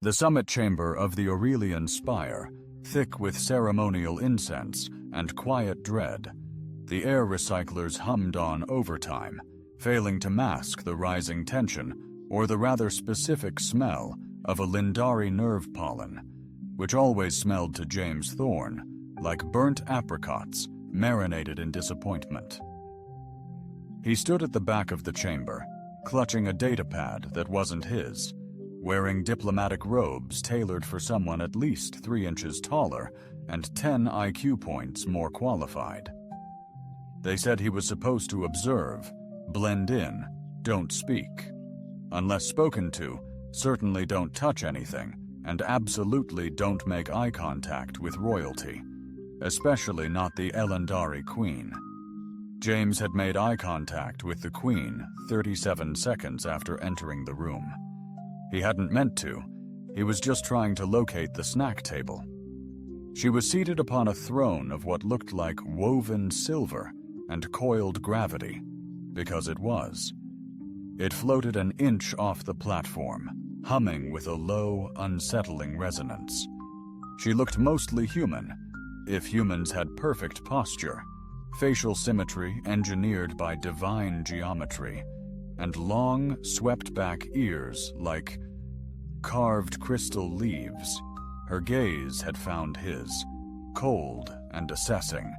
The summit chamber of the Aurelian spire, thick with ceremonial incense and quiet dread, the air recyclers hummed on overtime, failing to mask the rising tension or the rather specific smell of a Lindari nerve pollen, which always smelled to James Thorne like burnt apricots marinated in disappointment. He stood at the back of the chamber, clutching a datapad that wasn't his, wearing diplomatic robes tailored for someone at least 3 inches taller and 10 IQ points more qualified. They said he was supposed to observe, blend in, don't speak. Unless spoken to, certainly don't touch anything, and absolutely don't make eye contact with royalty, especially not the Elendari Queen. James had made eye contact with the Queen 37 seconds after entering the room. He hadn't meant to. He was just trying to locate the snack table. She was seated upon a throne of what looked like woven silver and coiled gravity, because it was. It floated an inch off the platform, humming with a low, unsettling resonance. She looked mostly human, if humans had perfect posture, facial symmetry engineered by divine geometry, and long, swept-back ears like carved crystal leaves. Her gaze had found his, cold and assessing,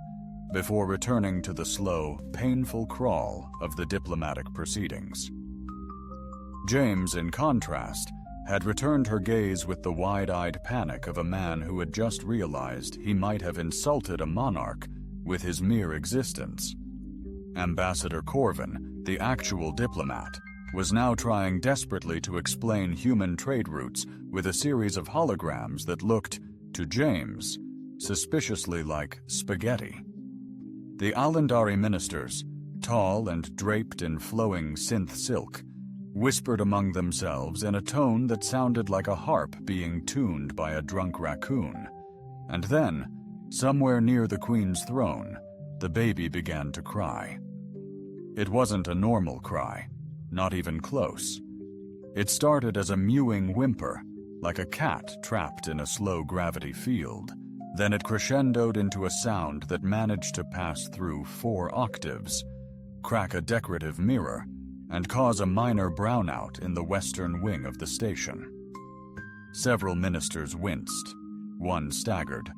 before returning to the slow, painful crawl of the diplomatic proceedings. James, in contrast, had returned her gaze with the wide-eyed panic of a man who had just realized he might have insulted a monarch with his mere existence. Ambassador Corvin, the actual diplomat, was now trying desperately to explain human trade routes with a series of holograms that looked, to James, suspiciously like spaghetti. The Alendari ministers, tall and draped in flowing synth silk, whispered among themselves in a tone that sounded like a harp being tuned by a drunk raccoon. And then, somewhere near the Queen's throne, the baby began to cry. It wasn't a normal cry, not even close. It started as a mewing whimper, like a cat trapped in a slow-gravity field. Then it crescendoed into a sound that managed to pass through 4 octaves, crack a decorative mirror, and cause a minor brownout in the western wing of the station. Several ministers winced. One staggered.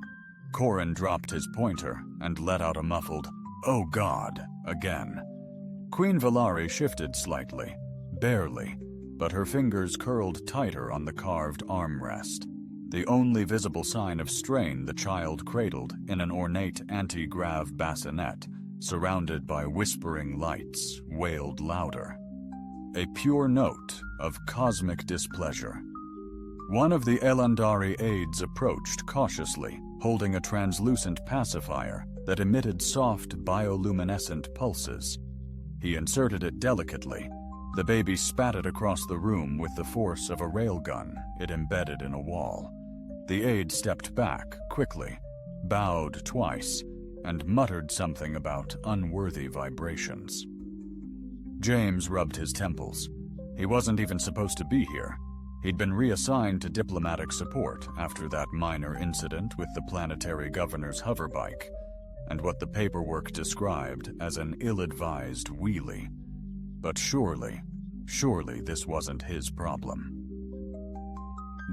Corin dropped his pointer and let out a muffled, "Oh God," again. Queen Valari shifted slightly, barely, but her fingers curled tighter on the carved armrest, the only visible sign of strain the child cradled in an ornate anti-grav bassinet, surrounded by whispering lights, wailed louder. A pure note of cosmic displeasure. One of the Elandari aides approached cautiously, holding a translucent pacifier that emitted soft bioluminescent pulses. He inserted it delicately. The baby spat it across the room with the force of a railgun it embedded in a wall. The aide stepped back quickly, bowed twice, and muttered something about unworthy vibrations. James rubbed his temples. He wasn't even supposed to be here. He'd been reassigned to diplomatic support after that minor incident with the planetary governor's hoverbike, and what the paperwork described as an ill-advised wheelie. But surely this wasn't his problem.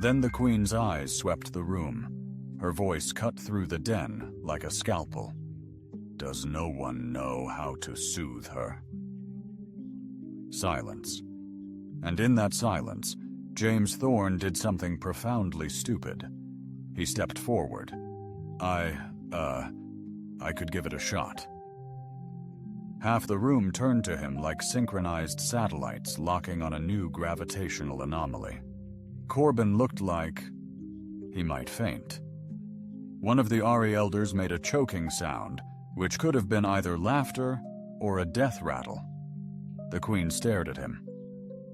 Then the Queen's eyes swept the room. Her voice cut through the den like a scalpel. Does no one know how to soothe her? Silence. And in that silence, James Thorne did something profoundly stupid. He stepped forward. I could give it a shot. Half the room turned to him like synchronized satellites locking on a new gravitational anomaly. Corbin looked like he might faint. One of the Ari elders made a choking sound, which could have been either laughter or a death rattle. The Queen stared at him.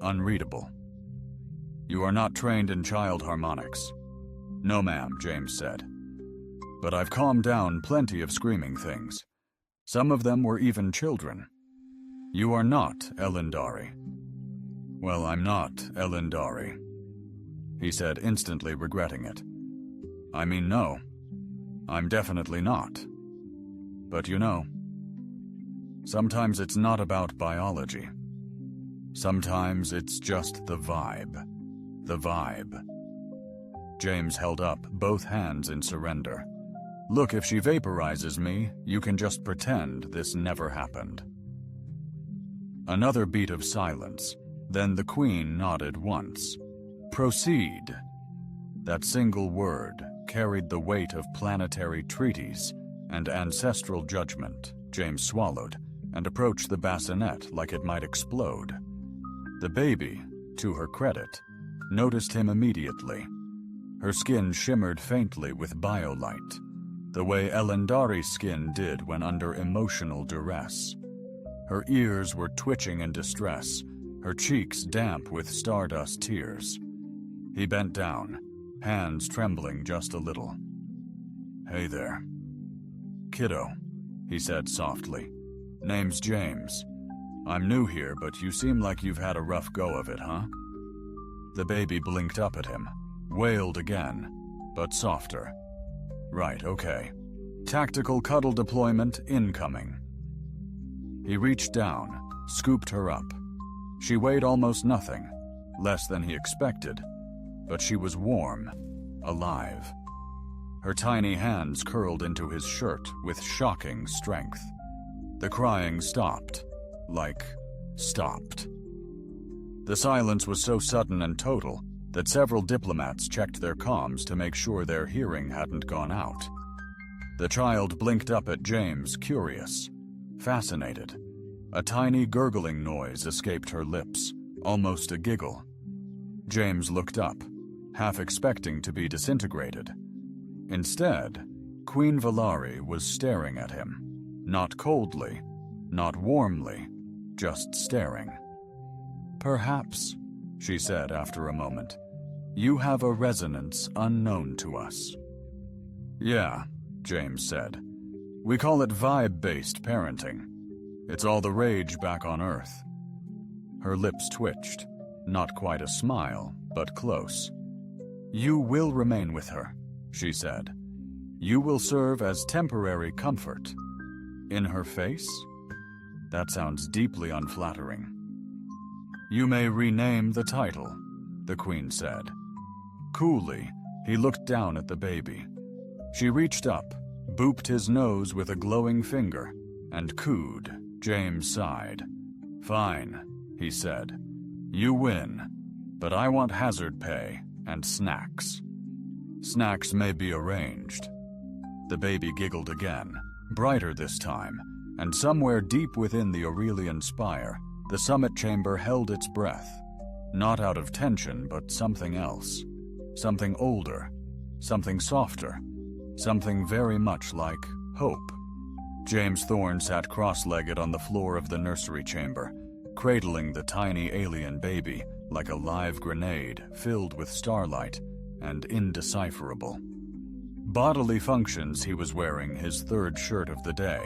Unreadable. You are not trained in child harmonics. No, ma'am, James said. But I've calmed down plenty of screaming things. Some of them were even children. You are not Elendari. Well, I'm not Elendari. he said, instantly regretting it. I mean, no. I'm definitely not. But you know, sometimes it's not about biology. Sometimes it's just the vibe. The vibe. James held up both hands in surrender. Look, if she vaporizes me, you can just pretend this never happened. Another beat of silence. Then the Queen nodded once. Proceed. That single word carried the weight of planetary treaties and ancestral judgment. James swallowed and approached the bassinet like it might explode. The baby, to her credit, noticed him immediately. Her skin shimmered faintly with biolight, the way Elendari's skin did when under emotional duress. Her ears were twitching in distress, her cheeks damp with stardust tears. He bent down, hands trembling just a little. Hey there. Kiddo, he said softly. Name's James. I'm new here, but you seem like you've had a rough go of it, huh? The baby blinked up at him, wailed again, but softer. Right, okay. Tactical cuddle deployment incoming. He reached down, scooped her up. She weighed almost nothing, less than he expected, but she was warm, alive. Her tiny hands curled into his shirt with shocking strength. The crying stopped, stopped. The silence was so sudden and total that several diplomats checked their comms to make sure their hearing hadn't gone out. The child blinked up at James, curious, fascinated. A tiny gurgling noise escaped her lips, almost a giggle. James looked up, half expecting to be disintegrated. Instead, Queen Valari was staring at him, not coldly, not warmly, just staring. Perhaps, she said after a moment, you have a resonance unknown to us. Yeah, James said. We call it vibe-based parenting. It's all the rage back on Earth. Her lips twitched, not quite a smile, but close. You will remain with her, she said. You will serve as temporary comfort. In her face? That sounds deeply unflattering. You may rename the title, the Queen said. Coolly, he looked down at the baby. She reached up, booped his nose with a glowing finger, and cooed. James sighed. Fine, he said. You win, but I want hazard pay and snacks. Snacks may be arranged. The baby giggled again, brighter this time, and somewhere deep within the Aurelian spire, the summit chamber held its breath, not out of tension, but something else. Something older, something softer, something very much like hope. James Thorne sat cross-legged on the floor of the nursery chamber, cradling the tiny alien baby like a live grenade filled with starlight and indecipherable. Bodily functions, he was wearing his third shirt of the day.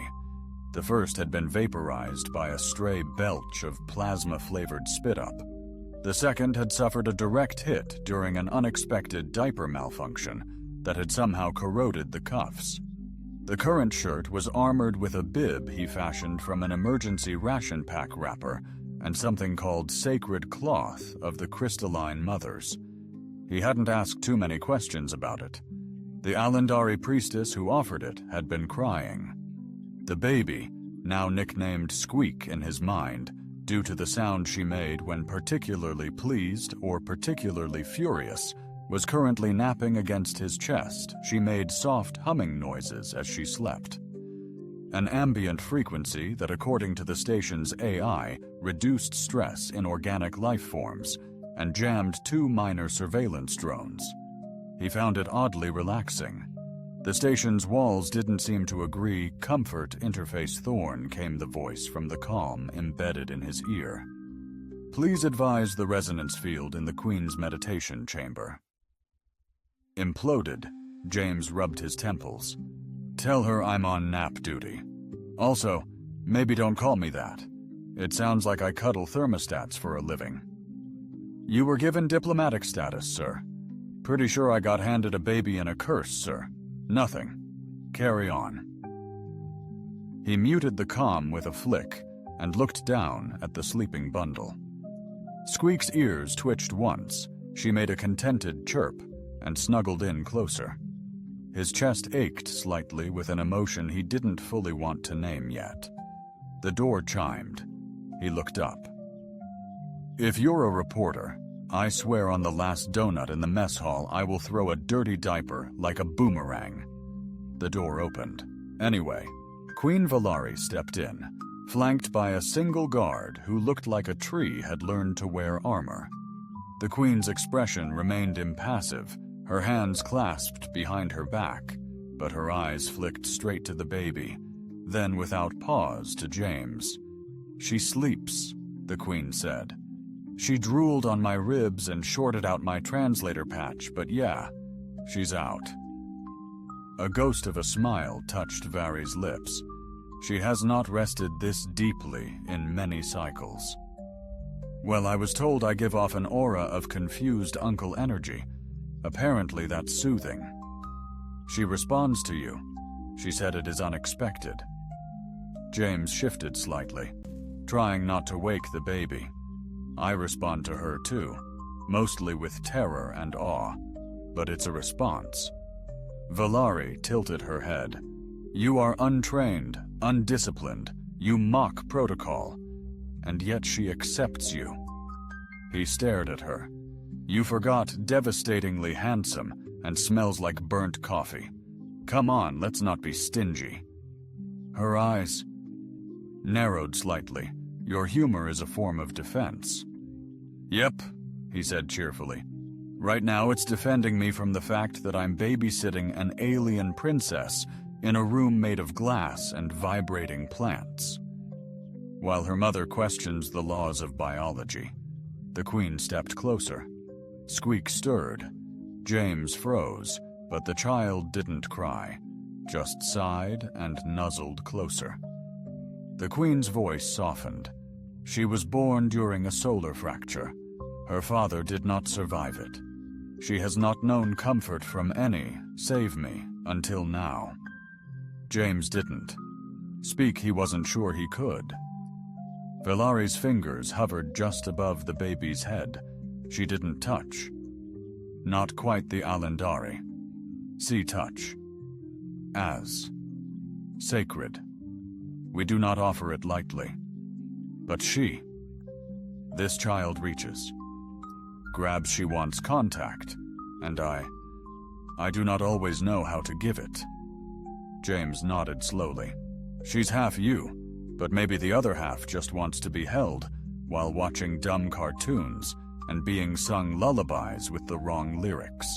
The first had been vaporized by a stray belch of plasma-flavored spit-up. The second had suffered a direct hit during an unexpected diaper malfunction that had somehow corroded the cuffs. The current shirt was armored with a bib he fashioned from an emergency ration pack wrapper and something called sacred cloth of the crystalline mothers. He hadn't asked too many questions about it. The Alendari priestess who offered it had been crying. The baby, now nicknamed Squeak in his mind, due to the sound she made when particularly pleased or particularly furious, was currently napping against his chest. She made soft humming noises as she slept. An ambient frequency that, according to the station's AI, reduced stress in organic life forms and jammed 2 minor surveillance drones. He found it oddly relaxing. The station's walls didn't seem to agree. Comfort, Interface Thorne, came the voice from the comm embedded in his ear. Please advise the resonance field in the Queen's meditation chamber. Imploded, James rubbed his temples. Tell her I'm on nap duty. Also, maybe don't call me that. It sounds like I cuddle thermostats for a living. You were given diplomatic status, sir. Pretty sure I got handed a baby in a curse, sir. Nothing. Carry on. He muted the comm with a flick and looked down at the sleeping bundle. Squeak's ears twitched once. She made a contented chirp and snuggled in closer. His chest ached slightly with an emotion he didn't fully want to name yet. The door chimed. He looked up. If you're a reporter, I swear on the last donut in the mess hall I will throw a dirty diaper like a boomerang. The door opened. Anyway, Queen Valari stepped in, flanked by a single guard who looked like a tree had learned to wear armor. The Queen's expression remained impassive, her hands clasped behind her back, but her eyes flicked straight to the baby, then without pause to James. She sleeps, the Queen said. She drooled on my ribs and shorted out my translator patch, but yeah, she's out. A ghost of a smile touched Vari's lips. She has not rested this deeply in many cycles. Well, I was told I give off an aura of confused uncle energy. Apparently that's soothing. She responds to you. She said it is unexpected. James shifted slightly, trying not to wake the baby. I respond to her too, mostly with terror and awe, but it's a response. Valari tilted her head. You are untrained, undisciplined, you mock protocol, and yet she accepts you. He stared at her. You forgot devastatingly handsome and smells like burnt coffee. Come on, let's not be stingy. Her eyes narrowed slightly. Your humor is a form of defense. Yep, he said cheerfully. Right now it's defending me from the fact that I'm babysitting an alien princess in a room made of glass and vibrating plants. While her mother questions the laws of biology, the Queen stepped closer. Squeak stirred. James froze, but the child didn't cry, just sighed and nuzzled closer. The Queen's voice softened. She was born during a solar fracture. Her father did not survive it. She has not known comfort from any, save me, until now. James didn't. Speak he wasn't sure he could. Valari's fingers hovered just above the baby's head. She didn't touch. Not quite the Alandari. See touch. As. Sacred. We do not offer it lightly. But she. This child reaches. Grabs she wants contact, and I do not always know how to give it. James nodded slowly. She's half you, but maybe the other half just wants to be held while watching dumb cartoons and being sung lullabies with the wrong lyrics.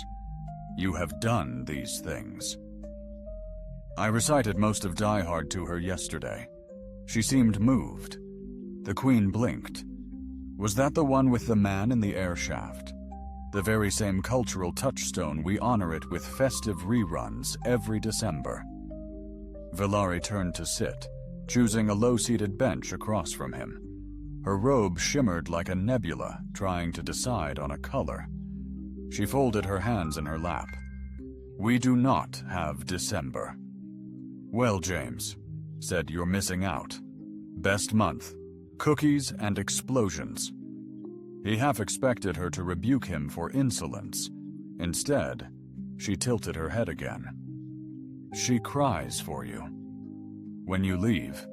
You have done these things. I recited most of Die Hard to her yesterday. She seemed moved. The Queen blinked. Was that the one with the man in the air shaft? The very same cultural touchstone we honor it with festive reruns every December. Valari turned to sit, choosing a low-seated bench across from him. Her robe shimmered like a nebula, trying to decide on a color. She folded her hands in her lap. We do not have December. Well, James, said, you're missing out. Best month. Cookies and explosions. He half expected her to rebuke him for insolence. Instead, she tilted her head again. She cries for you. When you leave.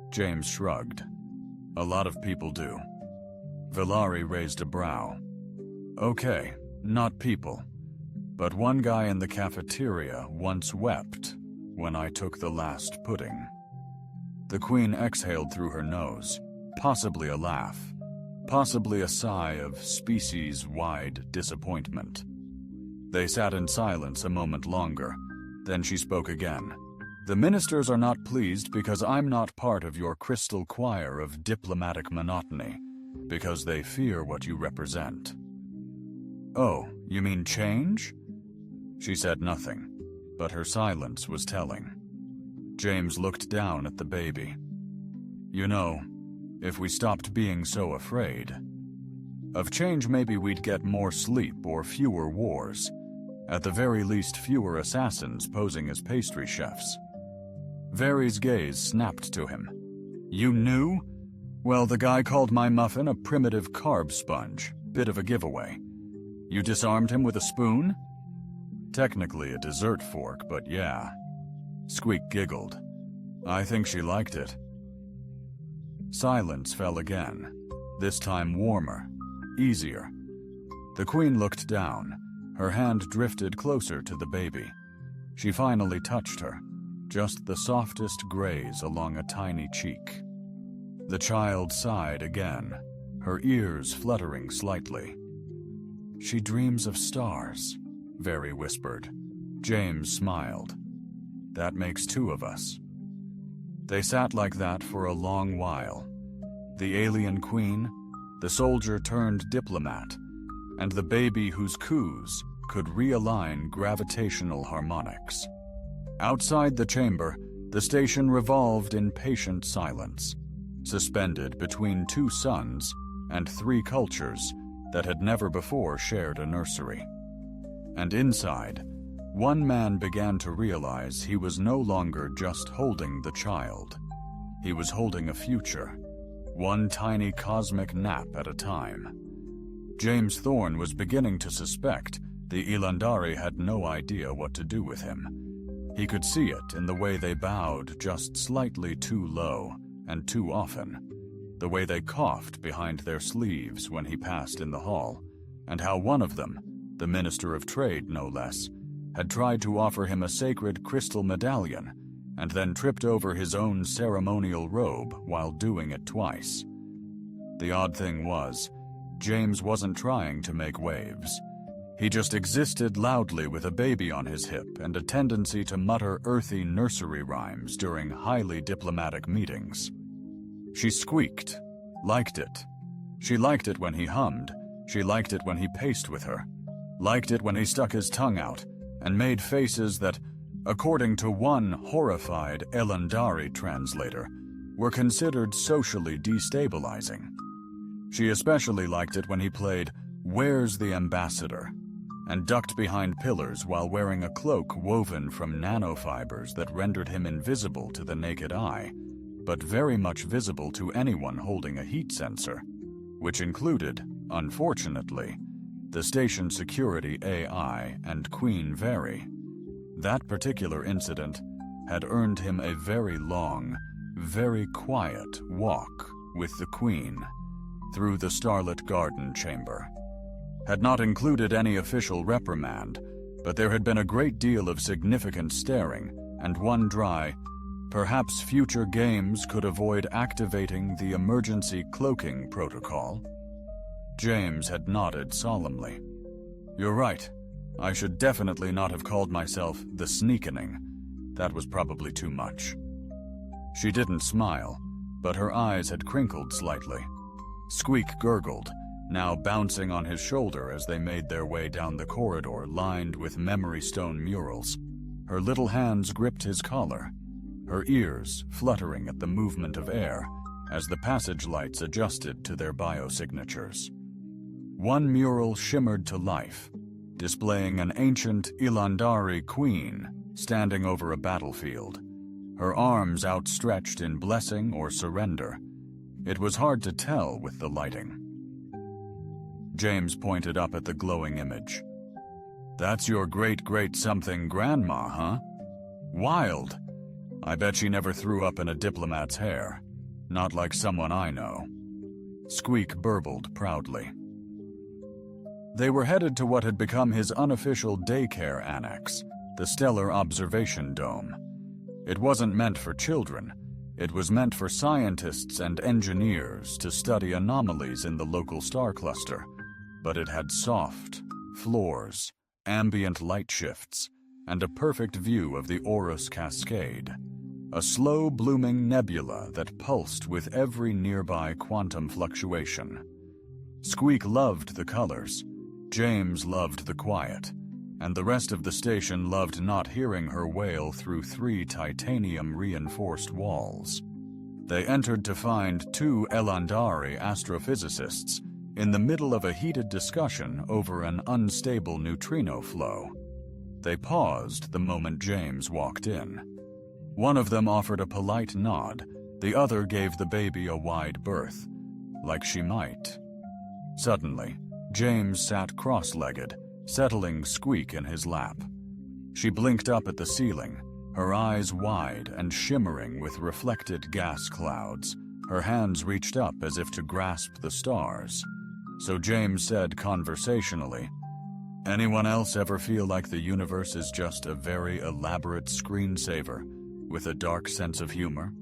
James shrugged. A lot of people do. Valari raised a brow. Okay, not people. But one guy in the cafeteria once wept when I took the last pudding. The Queen exhaled through her nose. Possibly a laugh, possibly a sigh of species-wide disappointment. They sat in silence a moment longer. Then she spoke again. The ministers are not pleased because I'm not part of your crystal choir of diplomatic monotony, because they fear what you represent. Oh, you mean change? She said nothing, but her silence was telling. James looked down at the baby. You know, if we stopped being so afraid. Of change, maybe we'd get more sleep or fewer wars. At the very least, fewer assassins posing as pastry chefs. Very's gaze snapped to him. You knew? Well, the guy called my muffin a primitive carb sponge. Bit of a giveaway. You disarmed him with a spoon? Technically a dessert fork, but yeah. Squeak giggled. I think she liked it. Silence fell again, this time warmer, easier. The Queen looked down. Her hand drifted closer to the baby. She finally touched her, just the softest graze along a tiny cheek. The child sighed again, her ears fluttering slightly. She dreams of stars, Very whispered. James smiled. That makes two of us. They sat like that for a long while. The alien queen, the soldier-turned-diplomat, and the baby whose coups could realign gravitational harmonics. Outside the chamber, the station revolved in patient silence, suspended between two suns and three cultures that had never before shared a nursery. And inside, one man began to realize he was no longer just holding the child. He was holding a future, one tiny cosmic nap at a time. James Thorne was beginning to suspect the Ilandari had no idea what to do with him. He could see it in the way they bowed just slightly too low and too often, the way they coughed behind their sleeves when he passed in the hall, and how one of them, the Minister of Trade no less, had tried to offer him a sacred crystal medallion and then tripped over his own ceremonial robe while doing it twice. The odd thing was, James wasn't trying to make waves. He just existed loudly with a baby on his hip and a tendency to mutter earthy nursery rhymes during highly diplomatic meetings. She squeaked, liked it. She liked it when he hummed. She liked it when he paced with her. Liked it when he stuck his tongue out and made faces that, according to one horrified Elandari translator, were considered socially destabilizing. She especially liked it when he played "Where's the Ambassador?" and ducked behind pillars while wearing a cloak woven from nanofibers that rendered him invisible to the naked eye, but very much visible to anyone holding a heat sensor, which included, unfortunately, the station security AI and Queen Very. That particular incident had earned him a very long, very quiet walk with the Queen through the starlit garden chamber. Had not included any official reprimand, but there had been a great deal of significant staring and one dry, perhaps future games could avoid activating the emergency cloaking protocol. James had nodded solemnly. You're right. I should definitely not have called myself the Sneakening. That was probably too much. She didn't smile, but her eyes had crinkled slightly. Squeak gurgled, now bouncing on his shoulder as they made their way down the corridor lined with memory stone murals. Her little hands gripped his collar, her ears fluttering at the movement of air as the passage lights adjusted to their biosignatures. One mural shimmered to life, displaying an ancient Ilandari queen standing over a battlefield, her arms outstretched in blessing or surrender. It was hard to tell with the lighting. James pointed up at the glowing image. That's your great-great-something grandma, huh? Wild. I bet she never threw up in a diplomat's hair. Not like someone I know. Squeak burbled proudly. They were headed to what had become his unofficial daycare annex, the Stellar Observation Dome. It wasn't meant for children. It was meant for scientists and engineers to study anomalies in the local star cluster, but it had soft floors, ambient light shifts, and a perfect view of the Orus Cascade, a slow-blooming nebula that pulsed with every nearby quantum fluctuation. Squeak loved the colors. James loved the quiet, and the rest of the station loved not hearing her wail through three titanium-reinforced walls. They entered to find two Elandari astrophysicists in the middle of a heated discussion over an unstable neutrino flow. They paused the moment James walked in. One of them offered a polite nod, the other gave the baby a wide berth, like she might. Suddenly, James sat cross-legged, settling Squeak in his lap. She blinked up at the ceiling, her eyes wide and shimmering with reflected gas clouds. Her hands reached up as if to grasp the stars. So James said conversationally, "Anyone else ever feel like the universe is just a very elaborate screensaver with a dark sense of humor?"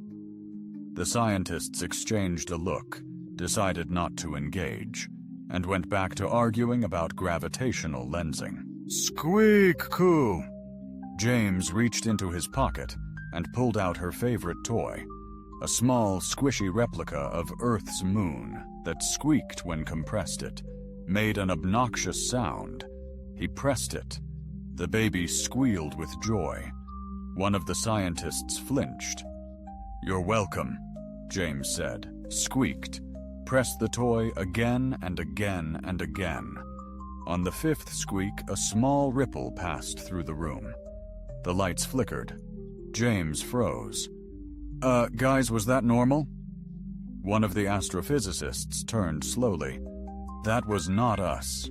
The scientists exchanged a look, decided not to engage, and went back to arguing about gravitational lensing. "Squeak-coo!" James reached into his pocket and pulled out her favorite toy, a small, squishy replica of Earth's moon that squeaked when compressed it, made an obnoxious sound. He pressed it. The baby squealed with joy. One of the scientists flinched. "You're welcome," James said, squeaked, pressed the toy again and again and again. On the fifth squeak, a small ripple passed through the room. The lights flickered. James froze. Guys, was that normal?" One of the astrophysicists turned slowly. "That was not us."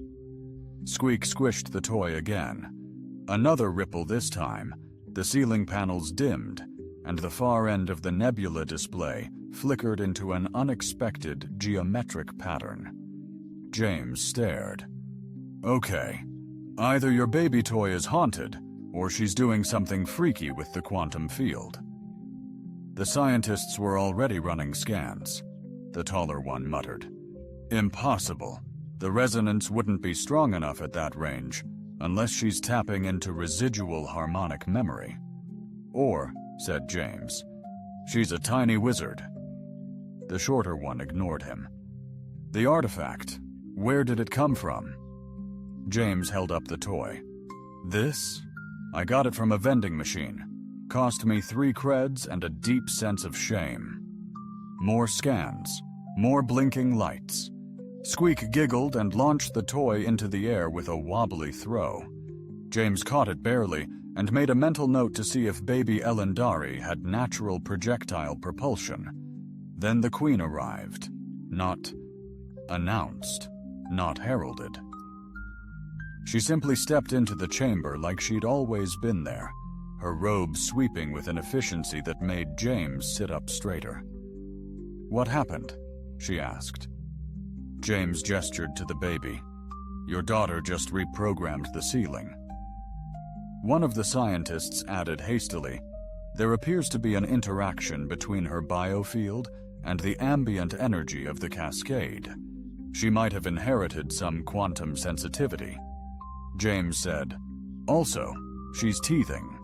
Squeak squished the toy again. Another ripple this time. The ceiling panels dimmed, and the far end of the nebula display flickered into an unexpected geometric pattern. James stared. "Okay, either your baby toy is haunted, or she's doing something freaky with the quantum field." The scientists were already running scans. The taller one muttered, "Impossible. The resonance wouldn't be strong enough at that range, unless she's tapping into residual harmonic memory. Or," said James, "she's a tiny wizard." The shorter one ignored him. "The artifact, where did it come from?" James held up the toy. "This? I got it from a vending machine. Cost me 3 creds and a deep sense of shame." More scans, more blinking lights. Squeak giggled and launched the toy into the air with a wobbly throw. James caught it barely and made a mental note to see if baby Elendari had natural projectile propulsion. Then the Queen arrived. Not announced, not heralded. She simply stepped into the chamber like she'd always been there, her robe sweeping with an efficiency that made James sit up straighter. "What happened?" she asked. James gestured to the baby. "Your daughter just reprogrammed the ceiling." One of the scientists added hastily, "There appears to be an interaction between her biofield and the ambient energy of the cascade. She might have inherited some quantum sensitivity." James said, "Also, she's teething."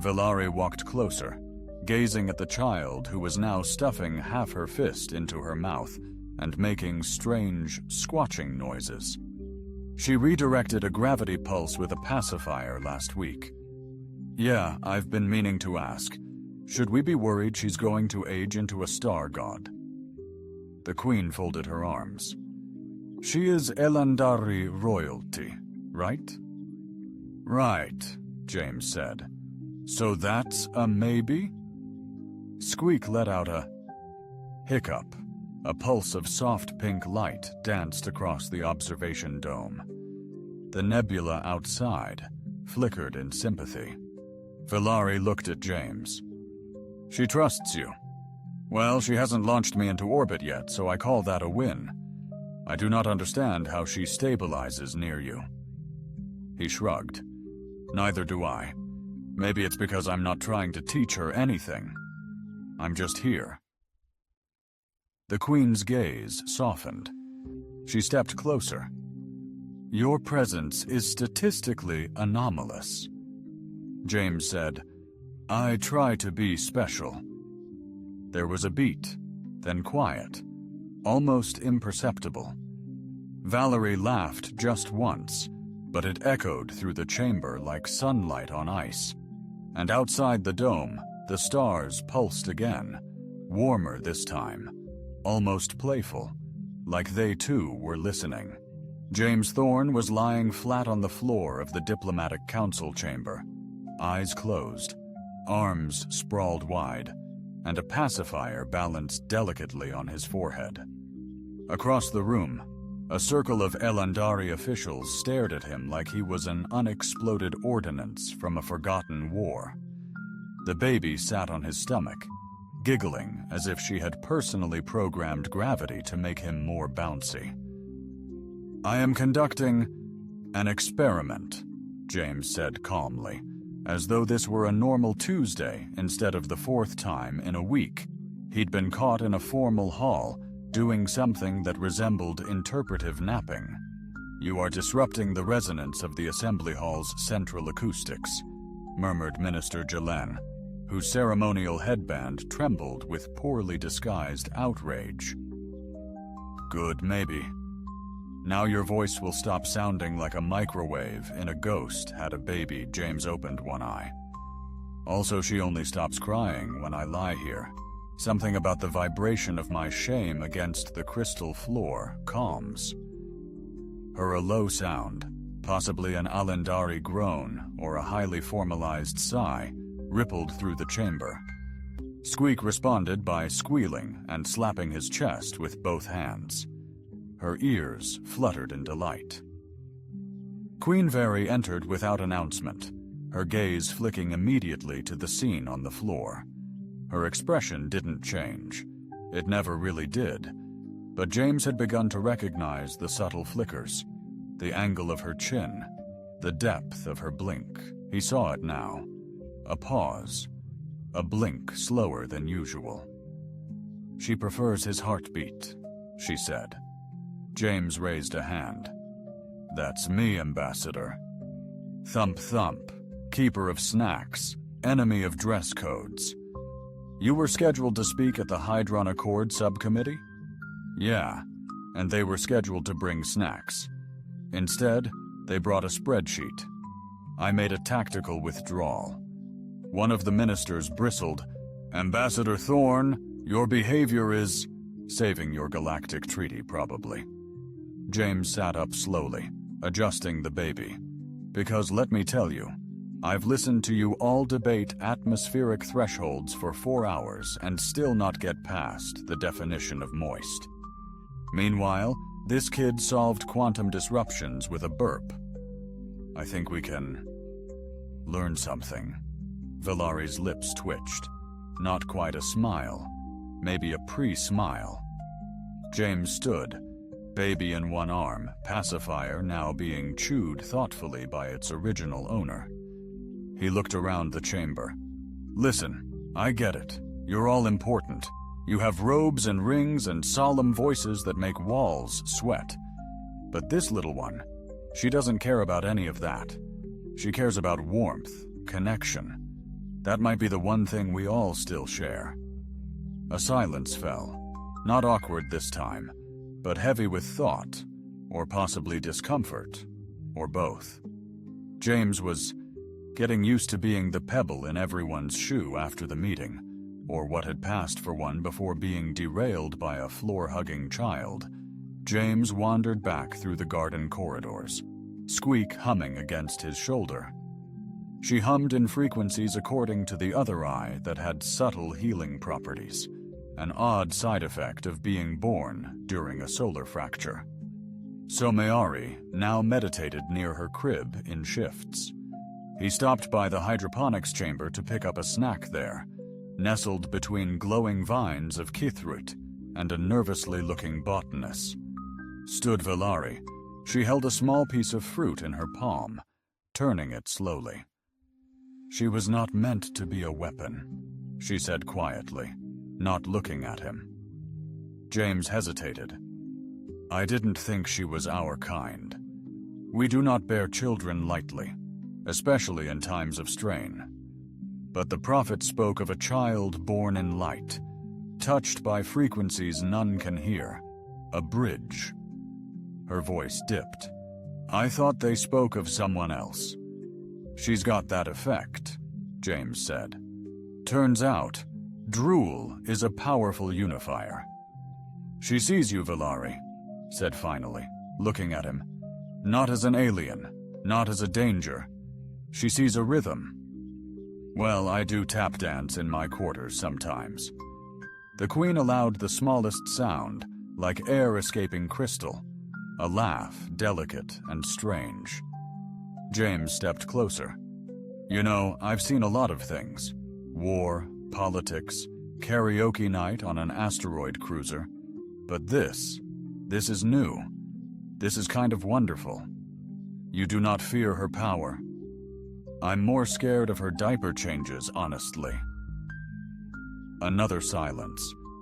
Villari walked closer, gazing at the child who was now stuffing half her fist into her mouth and making strange, squatching noises. "She redirected a gravity pulse with a pacifier last week." "Yeah, I've been meaning to ask. Should we be worried she's going to age into a star god?" The Queen folded her arms. "She is Elandari royalty, right?" "Right," James said. "So that's a maybe?" Squeak let out a hiccup. A pulse of soft pink light danced across the observation dome. The nebula outside flickered in sympathy. Villari looked at James. "She trusts you. Well, she hasn't launched me into orbit yet, so I call that a win. I do not understand how she stabilizes near you." He shrugged. "Neither do I. Maybe it's because I'm not trying to teach her anything. I'm just here." The Queen's gaze softened. She stepped closer. "Your presence is statistically anomalous." James said, "I try to be special." There was a beat, then quiet, almost imperceptible. Valerie laughed just once, but it echoed through the chamber like sunlight on ice. And outside the dome, the stars pulsed again, warmer this time, almost playful, like they too were listening. James Thorne was lying flat on the floor of the diplomatic council chamber, eyes closed, arms sprawled wide, and a pacifier balanced delicately on his forehead. Across the room, a circle of Elandari officials stared at him like he was an unexploded ordnance from a forgotten war. The baby sat on his stomach, giggling as if she had personally programmed gravity to make him more bouncy. "I am conducting an experiment," James said calmly, as though this were a normal Tuesday instead of the fourth time in a week he'd been caught in a formal hall doing something that resembled interpretive napping. "You are disrupting the resonance of the assembly hall's central acoustics," murmured Minister Jelen, whose ceremonial headband trembled with poorly disguised outrage. "Good, maybe. Now your voice will stop sounding like a microwave in a ghost had a baby." James opened one eye. "Also, she only stops crying when I lie here. Something about the vibration of my shame against the crystal floor calms." A low sound, possibly an Alandari groan or a highly formalized sigh, rippled through the chamber. Squeak responded by squealing and slapping his chest with both hands. Her ears fluttered in delight. Queen Veri entered without announcement, her gaze flicking immediately to the scene on the floor. Her expression didn't change. It never really did. But James had begun to recognize the subtle flickers, the angle of her chin, the depth of her blink. He saw it now. A pause, a blink slower than usual. "She prefers his heartbeat," she said. James raised a hand. "That's me, Ambassador." Thump thump, keeper of snacks, enemy of dress codes. "You were scheduled to speak at the Hydron Accord subcommittee?" "Yeah, and they were scheduled to bring snacks. Instead, they brought a spreadsheet. I made a tactical withdrawal." One of the ministers bristled. "Ambassador Thorne, your behavior is saving your galactic treaty, probably." James sat up slowly, adjusting the baby. "Because let me tell you, I've listened to you all debate atmospheric thresholds for 4 hours and still not get past the definition of moist. Meanwhile, this kid solved quantum disruptions with a burp. I think we can learn something." Valari's lips twitched. Not quite a smile, maybe a pre-smile. James stood, baby in one arm, pacifier now being chewed thoughtfully by its original owner. He looked around the chamber. "Listen, I get it. You're all important. You have robes and rings and solemn voices that make walls sweat. But this little one, she doesn't care about any of that. She cares about warmth, connection. That might be the one thing we all still share." A silence fell, not awkward this time, but heavy with thought, or possibly discomfort, or both. James was getting used to being the pebble in everyone's shoe after the meeting, or what had passed for one before being derailed by a floor-hugging child. James wandered back through the garden corridors, Squeak humming against his shoulder. She hummed in frequencies according to the other eye that had subtle healing properties, an odd side effect of being born during a solar fracture. Someari now meditated near her crib in shifts. He stopped by the hydroponics chamber to pick up a snack there, nestled between glowing vines of kithrut and a nervously looking botanist. Stood Valari. She held a small piece of fruit in her palm, turning it slowly. "She was not meant to be a weapon," she said quietly, not looking at him. James hesitated. "I didn't think she was our kind. We do not bear children lightly, especially in times of strain. But the prophet spoke of a child born in light, touched by frequencies none can hear, a bridge." Her voice dipped. "I thought they spoke of someone else." "She's got that effect," James said. "Turns out, drool is a powerful unifier." "She sees you, Valari. said finally, looking at him. Not as an alien, not as a danger. She sees a rhythm. Well, I do tap dance in my quarters sometimes. The Queen allowed the smallest sound, like air escaping crystal, a laugh delicate and strange. James stepped closer. You know, I've seen a lot of things. War, politics, karaoke night on an asteroid cruiser. But this is new. This is kind of wonderful. You do not fear her power. I'm more scared of her diaper changes, honestly. Another silence,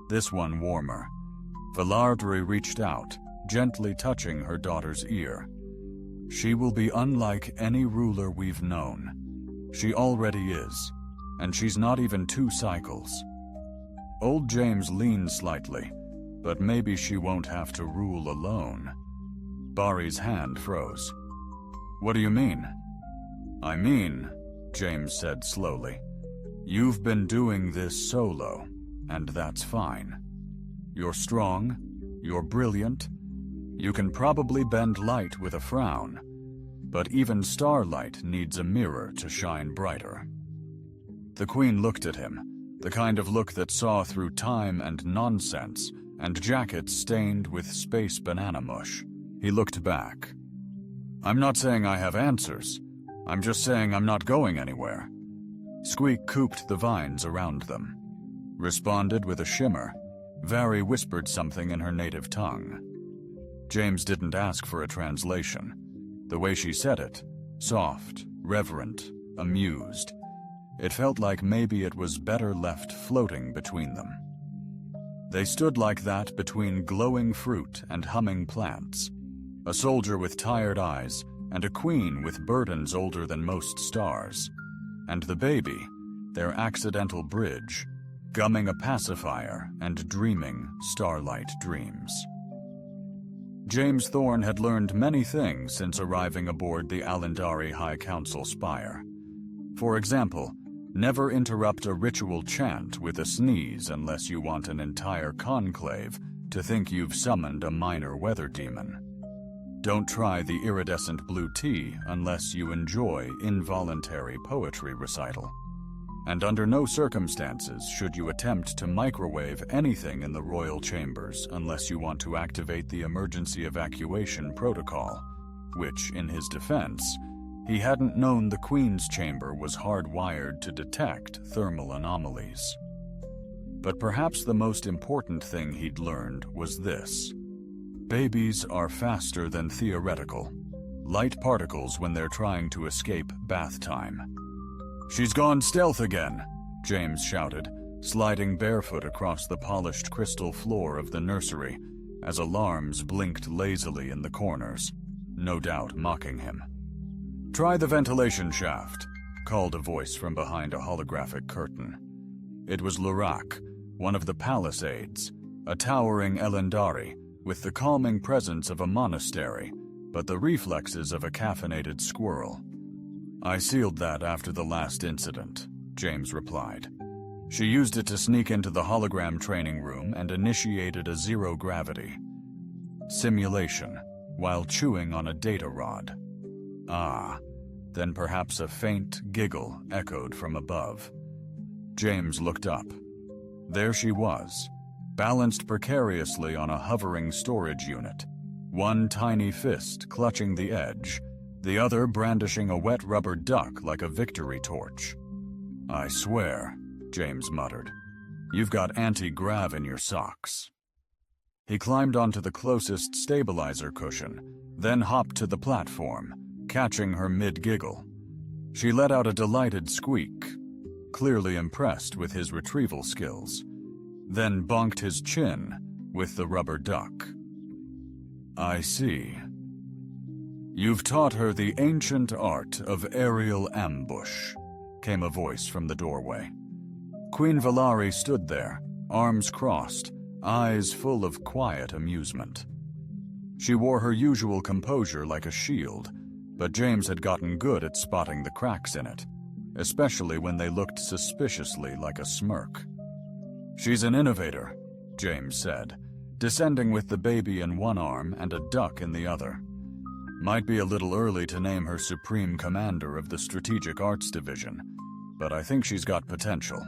this one warmer. Velardri reached out, gently touching her daughter's ear. She will be unlike any ruler we've known. She already is, and she's not even 2 cycles. Old James leaned slightly, but maybe she won't have to rule alone. Bari's hand froze. What do you mean? I mean, James said slowly, you've been doing this solo, and that's fine. You're strong, you're brilliant, you can probably bend light with a frown, but even starlight needs a mirror to shine brighter. The Queen looked at him, the kind of look that saw through time and nonsense, and jackets stained with space banana mush. He looked back. I'm not saying I have answers. I'm just saying I'm not going anywhere. Squeak cooped the vines around them. Responded with a shimmer. Vari whispered something in her native tongue. James didn't ask for a translation. The way she said it, soft, reverent, amused. It felt like maybe it was better left floating between them. They stood like that between glowing fruit and humming plants. A soldier with tired eyes, and a queen with burdens older than most stars. And the baby, their accidental bridge, gumming a pacifier and dreaming starlight dreams. James Thorne had learned many things since arriving aboard the Alendari High Council spire. For example, never interrupt a ritual chant with a sneeze unless you want an entire conclave to think you've summoned a minor weather demon. Don't try the iridescent blue tea unless you enjoy involuntary poetry recital. And under no circumstances should you attempt to microwave anything in the royal chambers unless you want to activate the emergency evacuation protocol, which, in his defense, he hadn't known the Queen's chamber was hardwired to detect thermal anomalies. But perhaps the most important thing he'd learned was this. Babies are faster than theoretical. Light particles when they're trying to escape bath time. She's gone stealth again, James shouted, sliding barefoot across the polished crystal floor of the nursery as alarms blinked lazily in the corners, no doubt mocking him. Try the ventilation shaft, called a voice from behind a holographic curtain. It was Lurak, one of the palisades, a towering Elendari, with the calming presence of a monastery, but the reflexes of a caffeinated squirrel. I sealed that after the last incident, James replied. She used it to sneak into the hologram training room and initiated a zero-gravity simulation while chewing on a data rod. Ah, then perhaps a faint giggle echoed from above. James looked up. There she was, balanced precariously on a hovering storage unit, one tiny fist clutching the edge, the other brandishing a wet rubber duck like a victory torch. I swear, James muttered, you've got anti-grav in your socks. He climbed onto the closest stabilizer cushion, then hopped to the platform, catching her mid-giggle. She let out a delighted squeak, clearly impressed with his retrieval skills, then bonked his chin with the rubber duck. I see. You've taught her the ancient art of aerial ambush, came a voice from the doorway. Queen Valari stood there, arms crossed, eyes full of quiet amusement. She wore her usual composure like a shield, but James had gotten good at spotting the cracks in it, especially when they looked suspiciously like a smirk. She's an innovator, James said, descending with the baby in one arm and a duck in the other. Might be a little early to name her supreme commander of the Strategic Arts Division, but I think she's got potential.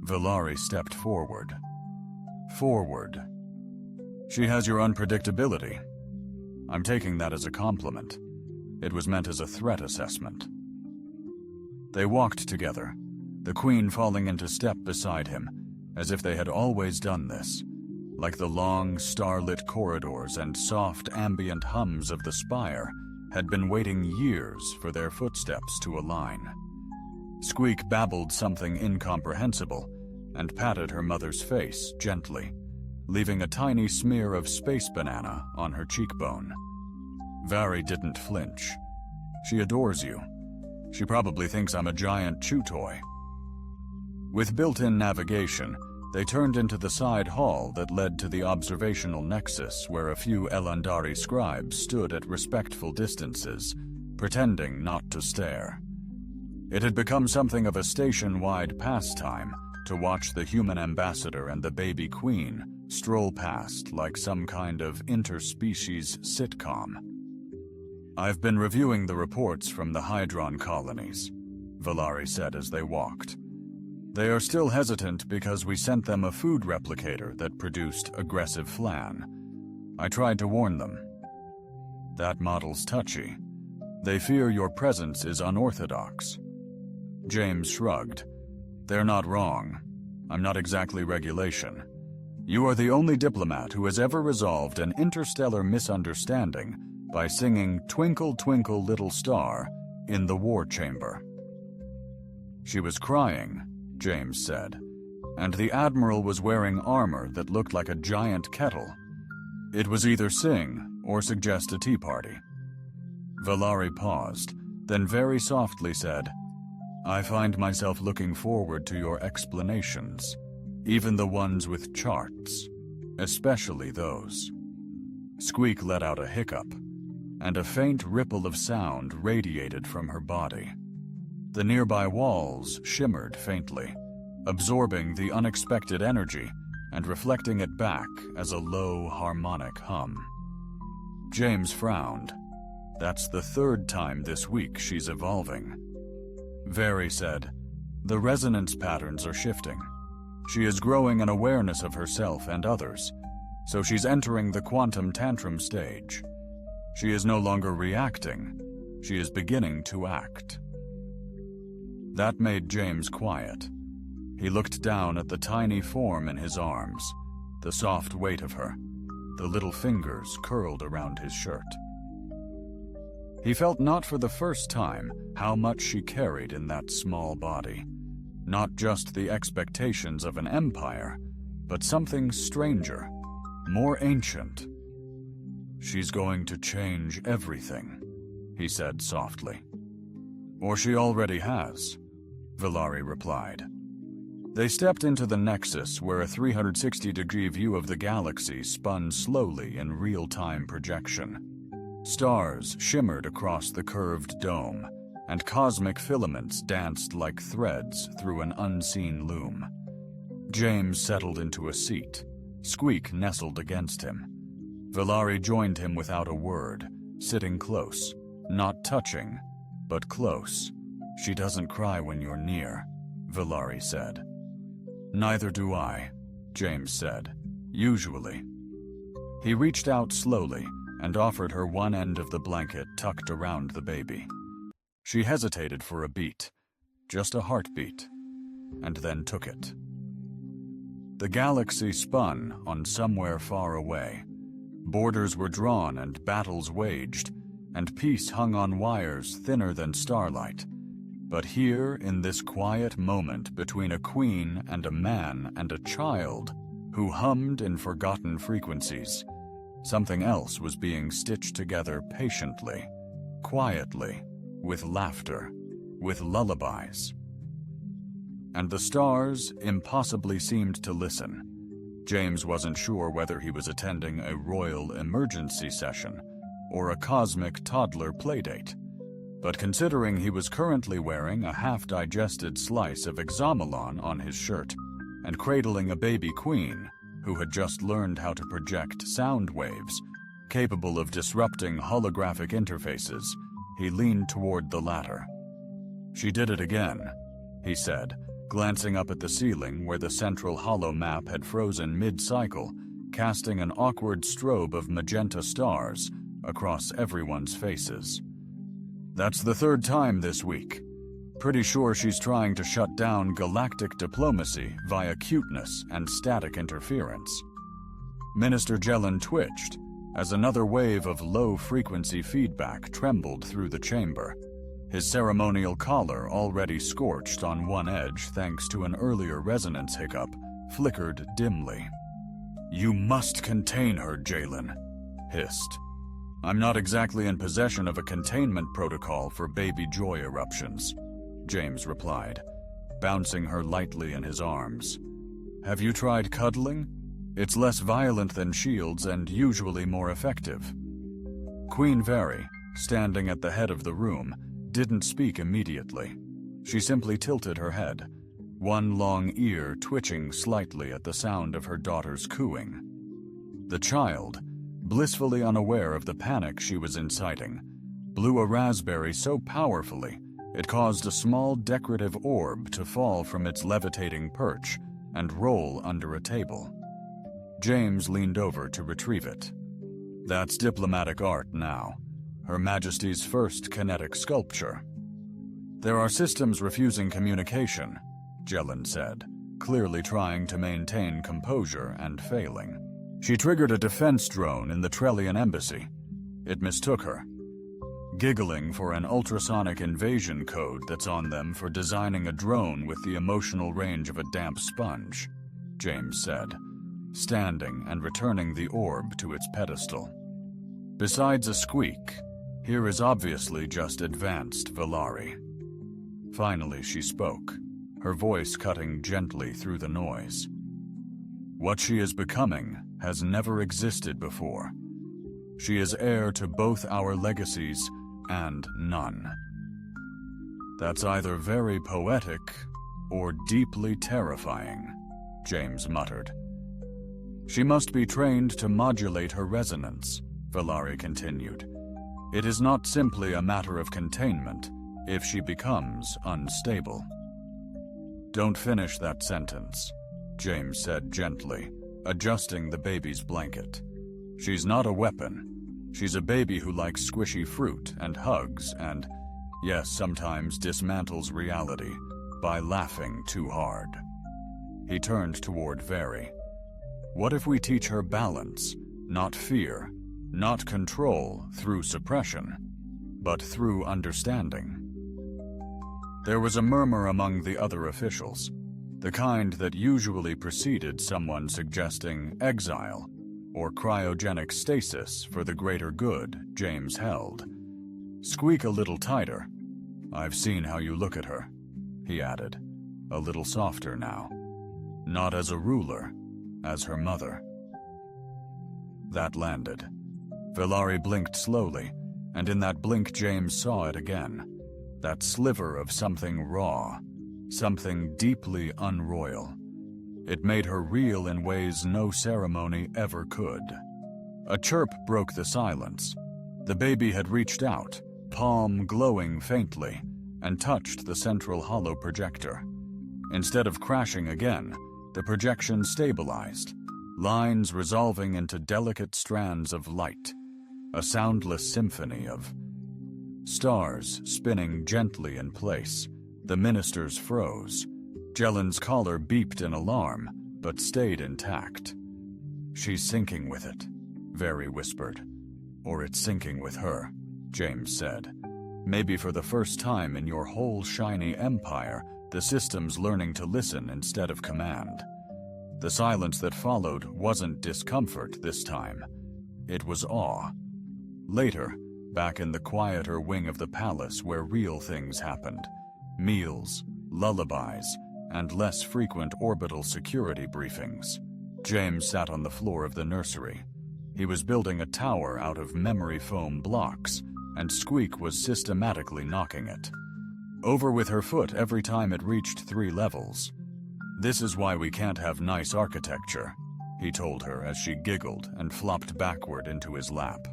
Valari stepped forward. Forward. She has your unpredictability. I'm taking that as a compliment. It was meant as a threat assessment. They walked together, the Queen falling into step beside him, as if they had always done this, like the long, starlit corridors and soft ambient hums of the spire had been waiting years for their footsteps to align. Squeak babbled something incomprehensible and patted her mother's face gently, leaving a tiny smear of space banana on her cheekbone. Vari didn't flinch. She adores you. She probably thinks I'm a giant chew toy. With built-in navigation, they turned into the side hall that led to the observational nexus where a few Elandari scribes stood at respectful distances, pretending not to stare. It had become something of a station-wide pastime to watch the human ambassador and the baby queen stroll past like some kind of interspecies sitcom. I've been reviewing the reports from the Hydron colonies, Valari said as they walked. They are still hesitant because we sent them a food replicator that produced aggressive flan. I tried to warn them. That model's touchy. They fear your presence is unorthodox. James shrugged. They're not wrong. I'm not exactly regulation. You are the only diplomat who has ever resolved an interstellar misunderstanding by singing Twinkle, Twinkle, Little Star in the war chamber. She was crying, James said, and the Admiral was wearing armor that looked like a giant kettle. It was either sing or suggest a tea party. Valari paused, then very softly said, I find myself looking forward to your explanations, even the ones with charts, especially those. Squeak let out a hiccup, and a faint ripple of sound radiated from her body. The nearby walls shimmered faintly, absorbing the unexpected energy and reflecting it back as a low harmonic hum. James frowned. That's the third time this week she's evolving. Vari said, the resonance patterns are shifting. She is growing an awareness of herself and others, so she's entering the quantum tantrum stage. She is no longer reacting, she is beginning to act. That made James quiet. He looked down at the tiny form in his arms, the soft weight of her, the little fingers curled around his shirt. He felt not for the first time how much she carried in that small body. Not just the expectations of an empire, but something stranger, more ancient. She's going to change everything, he said softly. Or she already has, Valari replied. They stepped into the Nexus where a 360-degree view of the galaxy spun slowly in real-time projection. Stars shimmered across the curved dome, and cosmic filaments danced like threads through an unseen loom. James settled into a seat. Squeak nestled against him. Valari joined him without a word, sitting close, not touching, but close. She doesn't cry when you're near, Valari said. Neither do I, James said, usually. He reached out slowly and offered her one end of the blanket tucked around the baby. She hesitated for a beat, just a heartbeat, and then took it. The galaxy spun on somewhere far away. Borders were drawn and battles waged, and peace hung on wires thinner than starlight. But here, in this quiet moment between a queen and a man and a child who hummed in forgotten frequencies, something else was being stitched together patiently, quietly, with laughter, with lullabies. And the stars impossibly seemed to listen. James wasn't sure whether he was attending a royal emergency session or a cosmic toddler playdate. But considering he was currently wearing a half-digested slice of Examelon on his shirt and cradling a baby queen, who had just learned how to project sound waves capable of disrupting holographic interfaces, he leaned toward the latter. "She did it again," he said, glancing up at the ceiling where the central holo map had frozen mid-cycle, casting an awkward strobe of magenta stars across everyone's faces. "That's the third time this week. Pretty sure she's trying to shut down galactic diplomacy via cuteness and static interference." Minister Jellin twitched as another wave of low-frequency feedback trembled through the chamber. His ceremonial collar, already scorched on one edge thanks to an earlier resonance hiccup, flickered dimly. "You must contain her, Jalen," hissed. "I'm not exactly in possession of a containment protocol for baby joy eruptions," James replied, bouncing her lightly in his arms. "Have you tried cuddling? It's less violent than shields and usually more effective." Queen Veri, standing at the head of the room, didn't speak immediately. She simply tilted her head, one long ear twitching slightly at the sound of her daughter's cooing. The child, blissfully unaware of the panic she was inciting, blew a raspberry so powerfully it caused a small decorative orb to fall from its levitating perch and roll under a table. James leaned over to retrieve it. "That's diplomatic art now. Her Majesty's first kinetic sculpture." "There are systems refusing communication," Jellin said, clearly trying to maintain composure and failing. "She triggered a defense drone in the Trellian embassy. It mistook her. Giggling for an ultrasonic invasion code that's on them for designing a drone with the emotional range of a damp sponge," James said, standing and returning the orb to its pedestal. "Besides a squeak, here is obviously just advanced Valari." Finally she spoke, her voice cutting gently through the noise. "What she is becoming has never existed before. She is heir to both our legacies and none." "That's either very poetic or deeply terrifying," James muttered. "She must be trained to modulate her resonance," Valari continued. "It is not simply a matter of containment if she becomes unstable." "Don't finish that sentence," James said gently, adjusting the baby's blanket. "She's not a weapon. She's a baby who likes squishy fruit and hugs and, yes, sometimes dismantles reality by laughing too hard." He turned toward Veri. "What if we teach her balance, not fear, not control through suppression, but through understanding?" There was a murmur among the other officials, the kind that usually preceded someone suggesting exile or cryogenic stasis for the greater good James held. "Squeak a little tighter. I've seen how you look at her," he added, a little softer now. "Not as a ruler, as her mother." That landed. Valari blinked slowly, and in that blink James saw it again. That sliver of something raw, something deeply unroyal. It made her real in ways no ceremony ever could. A chirp broke the silence. The baby had reached out, palm glowing faintly, and touched the central holo projector. Instead of crashing again, the projection stabilized, lines resolving into delicate strands of light, a soundless symphony of stars spinning gently in place. The ministers froze. Jellin's collar beeped in alarm, but stayed intact. "She's sinking with it," Veri whispered. "Or it's sinking with her," James said. "Maybe for the first time in your whole shiny empire, the system's learning to listen instead of command." The silence that followed wasn't discomfort this time. It was awe. Later, back in the quieter wing of the palace where real things happened, meals, lullabies, and less frequent orbital security briefings, James sat on the floor of the nursery. He was building a tower out of memory foam blocks, and Squeak was systematically knocking it over with her foot every time it reached 3 levels. "This is why we can't have nice architecture," he told her as she giggled and flopped backward into his lap.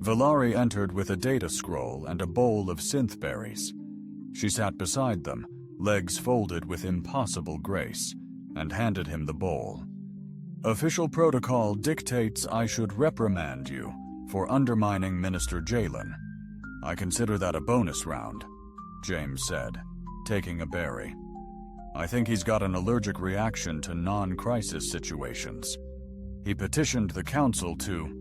Valari entered with a data scroll and a bowl of synth berries. She sat beside them, legs folded with impossible grace, and handed him the bowl. "Official protocol dictates I should reprimand you for undermining Minister Jalen. I consider that a bonus round," James said, taking a berry. "I think he's got an allergic reaction to non-crisis situations. He petitioned the council to..."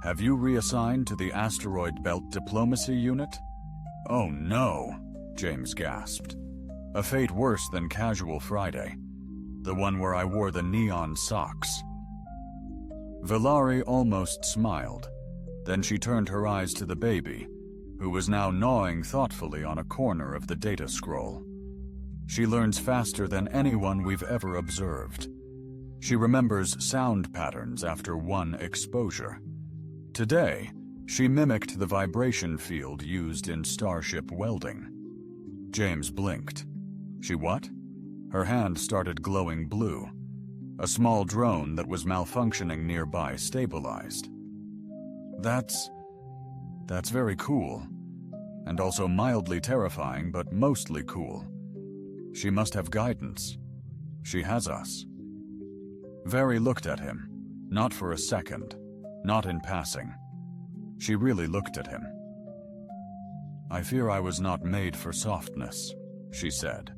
"Have you reassigned to the Asteroid Belt Diplomacy Unit?" "Oh no," James gasped. "A fate worse than Casual Friday. The one where I wore the neon socks." Valari almost smiled. Then she turned her eyes to the baby, who was now gnawing thoughtfully on a corner of the data scroll. She learns faster than anyone we've ever observed. She remembers sound patterns after one exposure. Today, she mimicked the vibration field used in starship welding. James blinked. "She what?" Her hand started glowing blue. A small drone that was malfunctioning nearby stabilized. That's very cool. And also mildly terrifying, but mostly cool. She must have guidance. She has us." Very looked at him, not for a second, not in passing. She really looked at him. "I fear I was not made for softness," she said.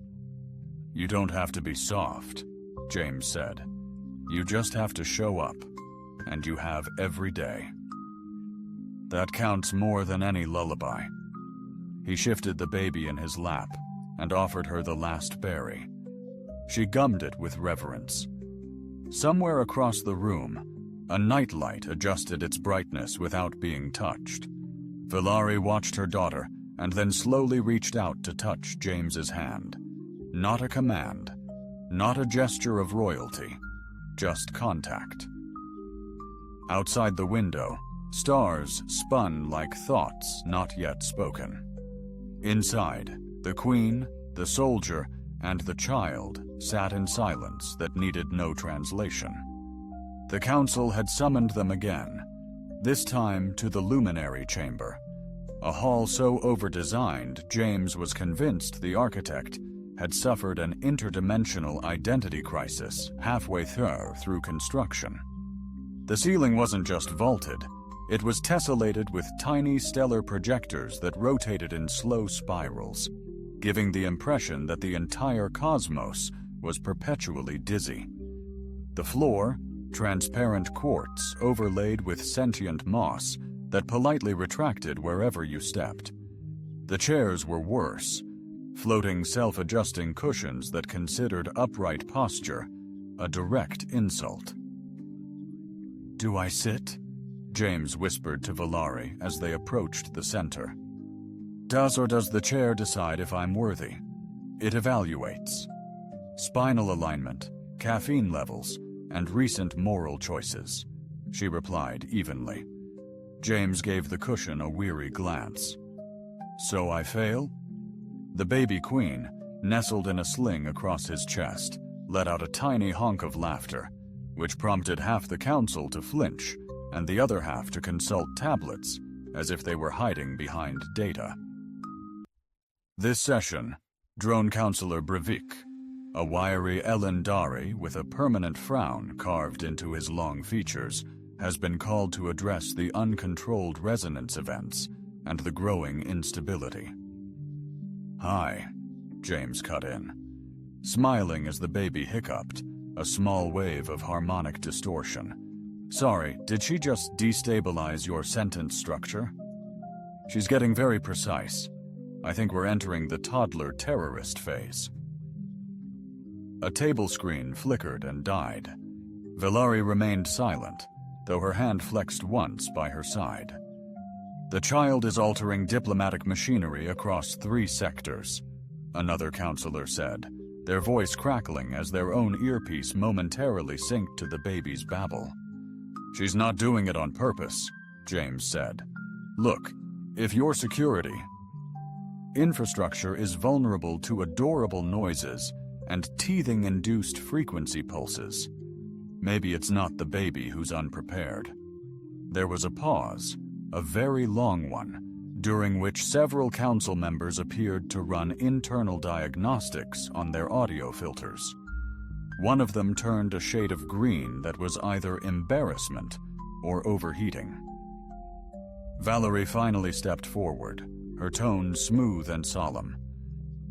"You don't have to be soft," James said. "You just have to show up, and you have every day. That counts more than any lullaby." He shifted the baby in his lap and offered her the last berry. She gummed it with reverence. Somewhere across the room, a nightlight adjusted its brightness without being touched. Valari watched her daughter and then slowly reached out to touch James's hand. Not a command, not a gesture of royalty, just contact. Outside the window, stars spun like thoughts not yet spoken. Inside, the queen, the soldier, and the child sat in silence that needed no translation. The council had summoned them again, this time to the luminary chamber, a hall so over-designed James was convinced the architect had suffered an interdimensional identity crisis halfway through construction. The ceiling wasn't just vaulted, it was tessellated with tiny stellar projectors that rotated in slow spirals, giving the impression that the entire cosmos was perpetually dizzy. The floor, transparent quartz overlaid with sentient moss that politely retracted wherever you stepped. The chairs were worse, floating self-adjusting cushions that considered upright posture a direct insult. "Do I sit?" James whispered to Valari as they approached the center. "Does the chair decide if I'm worthy? It evaluates spinal alignment, caffeine levels, and recent moral choices," she replied evenly. James gave the cushion a weary glance. "So I fail?" The baby queen, nestled in a sling across his chest, let out a tiny honk of laughter, which prompted half the council to flinch and the other half to consult tablets as if they were hiding behind data. This session, Drone Counselor Brevik, a wiry Elendari with a permanent frown carved into his long features, has been called to address the uncontrolled resonance events and the growing instability. "Hi," James cut in, smiling as the baby hiccuped, a small wave of harmonic distortion. "Sorry, did she just destabilize your sentence structure?" "She's getting very precise. I think we're entering the toddler terrorist phase." A table screen flickered and died. Valari remained silent, though her hand flexed once by her side. "The child is altering diplomatic machinery across 3 sectors," another counselor said, their voice crackling as their own earpiece momentarily synced to the baby's babble. "She's not doing it on purpose," James said. "Look, if your security infrastructure is vulnerable to adorable noises and teething-induced frequency pulses, Maybe it's not the baby who's unprepared. There was a pause, a very long one, during which several council members appeared to run internal diagnostics on their audio filters. One of them turned a shade of green that was either embarrassment or overheating. Valerie finally stepped forward, her tone smooth and solemn.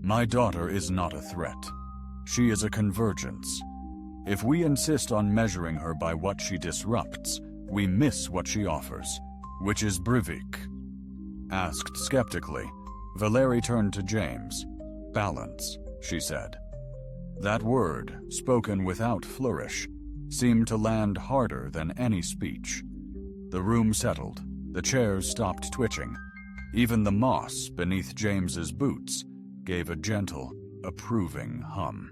My daughter is not a threat. She is a convergence. If we insist on measuring her by what she disrupts, we miss what she offers, which is Brivik. Asked skeptically, Valerie turned to James. Balance, she said. That word, spoken without flourish, seemed to land harder than any speech. The room settled, the chairs stopped twitching. Even the moss beneath James's boots gave a gentle, approving hum.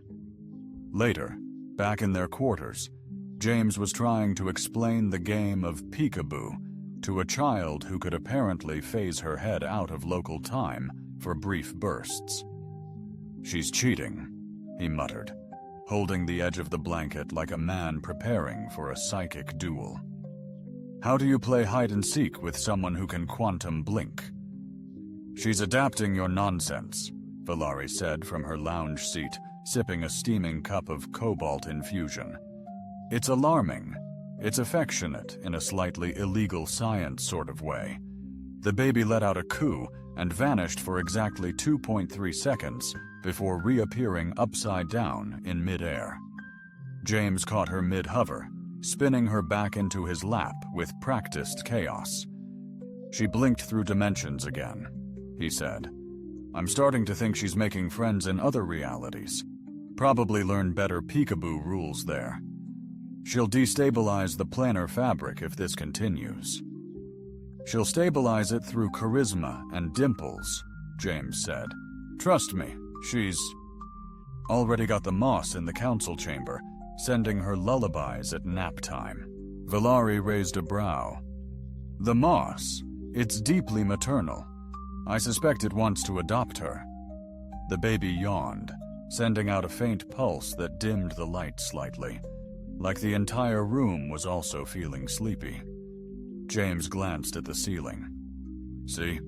Later, back in their quarters, James was trying to explain the game of peekaboo to a child who could apparently phase her head out of local time for brief bursts. She's cheating, he muttered, holding the edge of the blanket like a man preparing for a psychic duel. How do you play hide-and-seek with someone who can quantum blink? She's adapting your nonsense, Valerie said from her lounge seat, sipping a steaming cup of cobalt infusion. It's alarming. It's affectionate in a slightly illegal science sort of way. The baby let out a coo and vanished for exactly 2.3 seconds before reappearing upside down in midair. James caught her mid-hover, spinning her back into his lap with practiced chaos. She blinked through dimensions again, he said. I'm starting to think she's making friends in other realities. Probably learn better peekaboo rules there. She'll destabilize the planar fabric if this continues. She'll stabilize it through charisma and dimples, James said. Trust me, she's already got the moss in the council chamber, sending her lullabies at nap time. Valerie raised a brow. The moss, it's deeply maternal. I suspect it wants to adopt her. The baby yawned, sending out a faint pulse that dimmed the light slightly, like the entire room was also feeling sleepy. James glanced at the ceiling. See,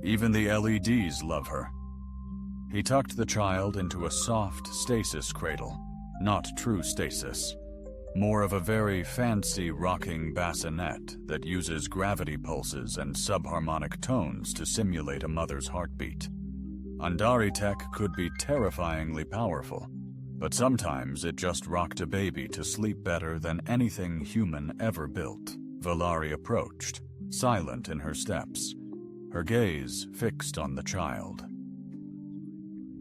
even the LEDs love her. He tucked the child into a soft stasis cradle, not true stasis, more of a very fancy rocking bassinet that uses gravity pulses and subharmonic tones to simulate a mother's heartbeat. Andari tech could be terrifyingly powerful, but sometimes it just rocked a baby to sleep better than anything human ever built. Valerie approached, silent in her steps, her gaze fixed on the child.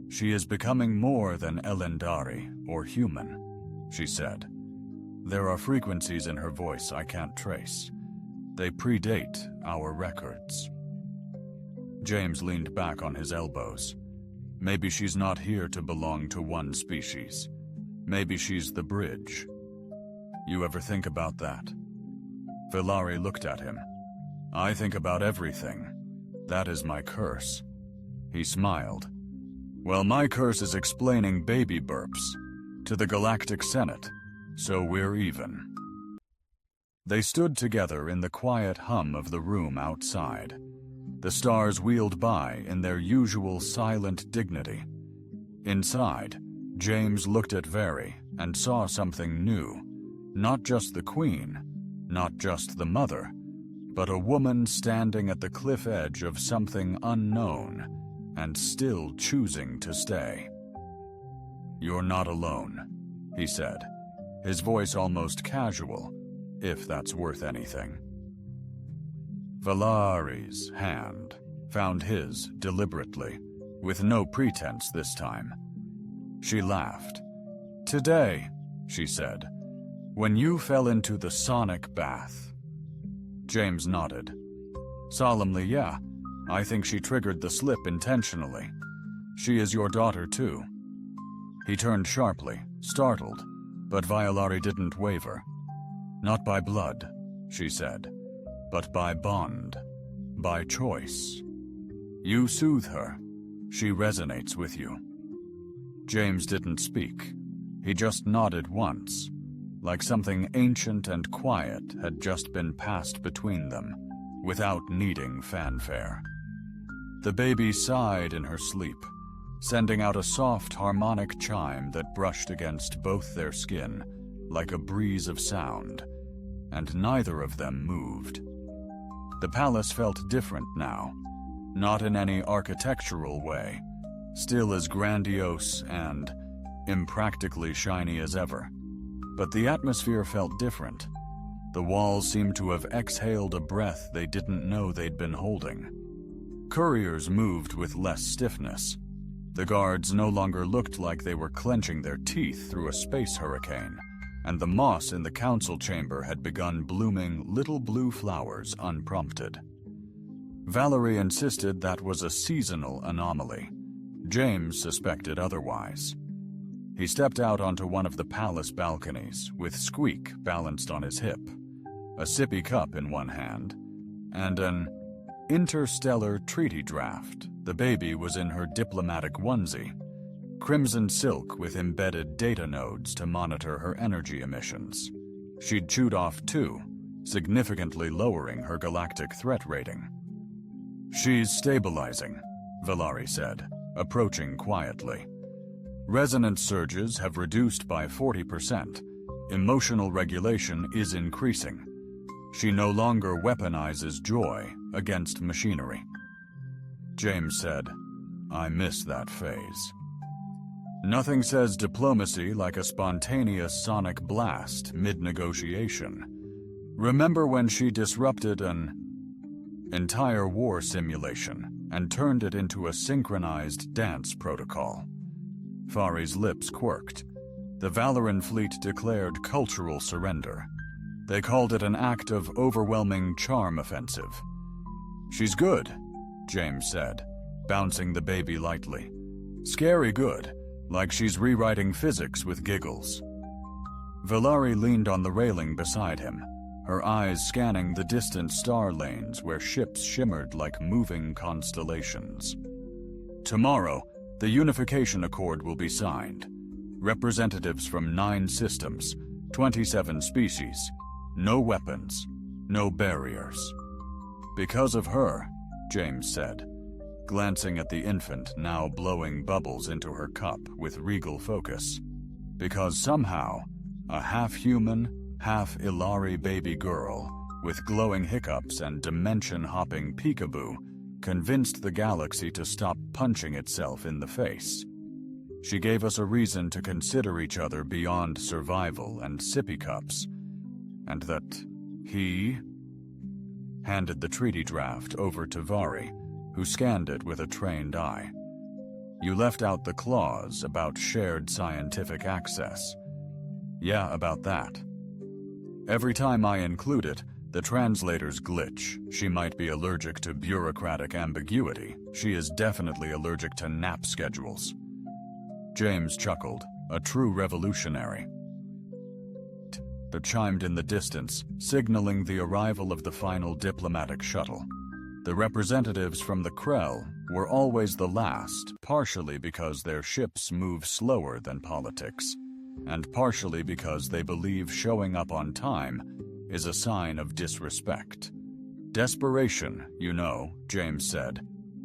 She is becoming more than Elendari or human, she said. There are frequencies in her voice I can't trace. They predate our records. James leaned back on his elbows. Maybe she's not here to belong to one species. Maybe she's the bridge. You ever think about that? Valerie looked at him. I think about everything. That is my curse. He smiled. Well, my curse is explaining baby burps to the Galactic Senate, so we're even. They stood together in the quiet hum of the room outside. The stars wheeled by in their usual silent dignity. Inside, James looked at Veri and saw something new. Not just the queen, not just the mother, but a woman standing at the cliff edge of something unknown and still choosing to stay. You're not alone, he said, his voice almost casual, if that's worth anything. Valarie's hand found his deliberately, with no pretense this time. She laughed. Today, she said, when you fell into the sonic bath. James nodded. Solemnly, yeah, I think she triggered the slip intentionally. She is your daughter, too. He turned sharply, startled, but Violari didn't waver. Not by blood, she said, but by bond, by choice. You soothe her. She resonates with you. James didn't speak. He just nodded once. like something ancient and quiet had just been passed between them, without needing fanfare. The baby sighed in her sleep, sending out a soft harmonic chime that brushed against both their skin like a breeze of sound, and neither of them moved. The palace felt different now, not in any architectural way, still as grandiose and impractically shiny as ever. But the atmosphere felt different. The walls seemed to have exhaled a breath they didn't know they'd been holding. Couriers moved with less stiffness. The guards no longer looked like they were clenching their teeth through a space hurricane, and the moss in the council chamber had begun blooming little blue flowers unprompted. Valerie insisted that was a seasonal anomaly. James suspected otherwise. He stepped out onto one of the palace balconies, with Squeak balanced on his hip, a sippy cup in one hand, and an interstellar treaty draft. The baby was in her diplomatic onesie, crimson silk with embedded data nodes to monitor her energy emissions. She'd chewed off 2, significantly lowering her galactic threat rating. "She's stabilizing," Valerie said, approaching quietly. "Resonance surges have reduced by 40%. Emotional regulation is increasing. She no longer weaponizes joy against machinery." James said, "I miss that phase." Nothing says diplomacy like a spontaneous sonic blast mid-negotiation. Remember when she disrupted an entire war simulation and turned it into a synchronized dance protocol? Fari's lips quirked. The Valoran fleet declared cultural surrender. They called it an act of overwhelming charm offensive. "She's good," James said, bouncing the baby lightly. "Scary good, like she's rewriting physics with giggles." Valerie leaned on the railing beside him, her eyes scanning the distant star lanes where ships shimmered like moving constellations. "Tomorrow, the Unification Accord will be signed. Representatives from 9 systems, 27 species, no weapons, no barriers." "Because of her," James said, glancing at the infant now blowing bubbles into her cup with regal focus. "Because somehow, a half-human, half-Ilari baby girl with glowing hiccups and dimension-hopping peekaboo convinced the galaxy to stop punching itself in the face. She gave us a reason to consider each other beyond survival and sippy cups, and that he handed the treaty draft over to Vari, who scanned it with a trained eye. "You left out the clause about shared scientific access." "Yeah, about that. Every time I include it, the translators glitch. She might be allergic to bureaucratic ambiguity. She is definitely allergic to nap schedules." James chuckled, a true revolutionary. It chimed in the distance, signaling the arrival of the final diplomatic shuttle. The representatives from the Krell were always the last, partially because their ships move slower than politics, and partially because they believe showing up on time is a sign of disrespect. "Desperation, you know," James said.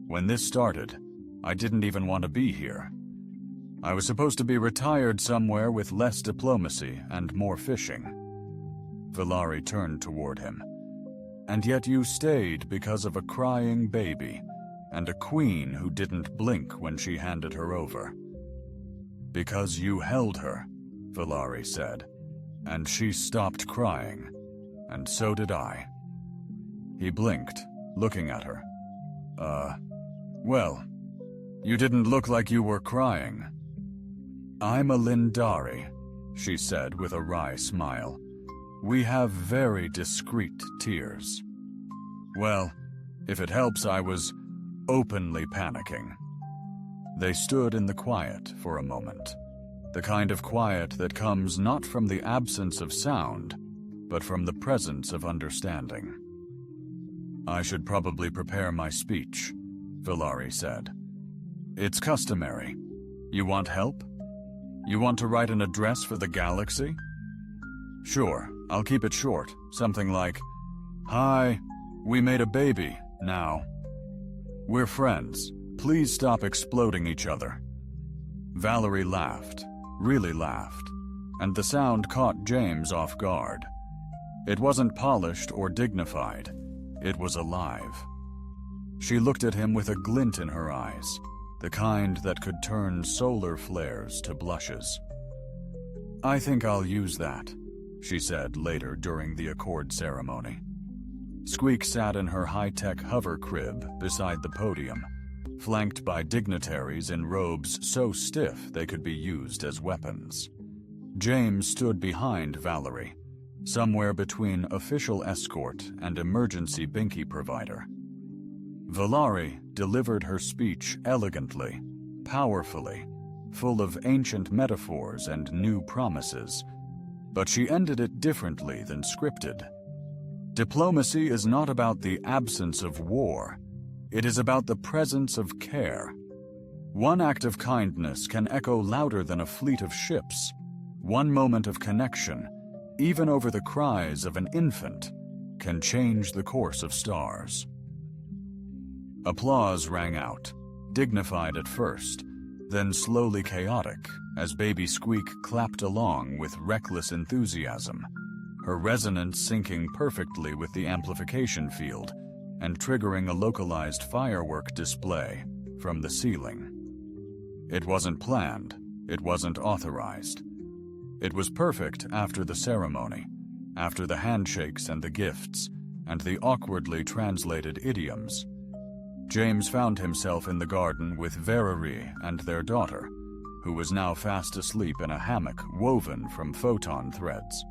"When this started, I didn't even want to be here. I was supposed to be retired somewhere with less diplomacy and more fishing." Valerie turned toward him. "And yet you stayed because of a crying baby, and a queen who didn't blink when she handed her over." "Because you held her," Valerie said, "and she stopped crying, and so did I." He blinked, looking at her. Well, you didn't look like you were crying." "I'm a Lindari," she said with a wry smile. "We have very discreet tears." "Well, if it helps, I was openly panicking." They stood in the quiet for a moment, the kind of quiet that comes not from the absence of sound, but from the presence of understanding. "I should probably prepare my speech," Valerie said. "It's customary. You want help? You want to write an address for the galaxy?" Sure, I'll keep it short. Something like, "Hi, we made a baby, now. We're friends. Please stop exploding each other." Valerie laughed, really laughed, and the sound caught James off guard. It wasn't polished or dignified. It was alive. She looked at him with a glint in her eyes, the kind that could turn solar flares to blushes. "I think I'll use that," she said later during the accord ceremony. Squeak sat in her high-tech hover crib beside the podium, flanked by dignitaries in robes so stiff they could be used as weapons. James stood behind Valerie, somewhere between official escort and emergency binky provider. Valerie delivered her speech elegantly, powerfully, full of ancient metaphors and new promises, but she ended it differently than scripted. Diplomacy is not about the absence of war. It is about the presence of care. One act of kindness can echo louder than a fleet of ships. One moment of connection, even over the cries of an infant, can change the course of stars. Applause rang out, dignified at first, then slowly chaotic as baby Squeak clapped along with reckless enthusiasm, her resonance syncing perfectly with the amplification field and triggering a localized firework display from the ceiling. It wasn't planned, it wasn't authorized. It was perfect after the ceremony, after the handshakes and the gifts, and the awkwardly translated idioms. James found himself in the garden with Valerie and their daughter, who was now fast asleep in a hammock woven from photon threads.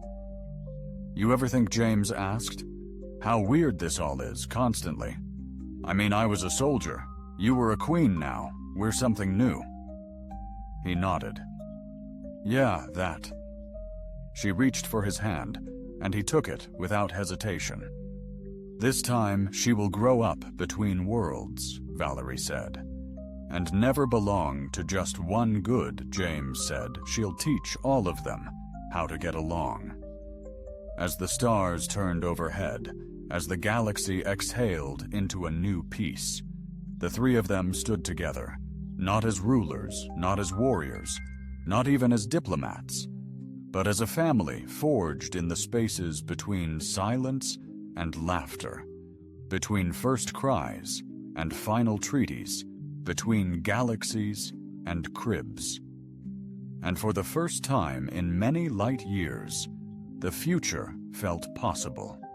"You ever think," James asked, "how weird this all is, constantly? I mean, I was a soldier. You were a queen now. We're something new." He nodded. "Yeah, that." She reached for his hand, and he took it without hesitation. "This time she will grow up between worlds," Valerie said. "And never belong to just one good," James said. "She'll teach all of them how to get along." As the stars turned overhead, as the galaxy exhaled into a new peace, the three of them stood together, not as rulers, not as warriors, not even as diplomats, but as a family forged in the spaces between silence and laughter, between first cries and final treaties, between galaxies and cribs. And for the first time in many light years, the future felt possible.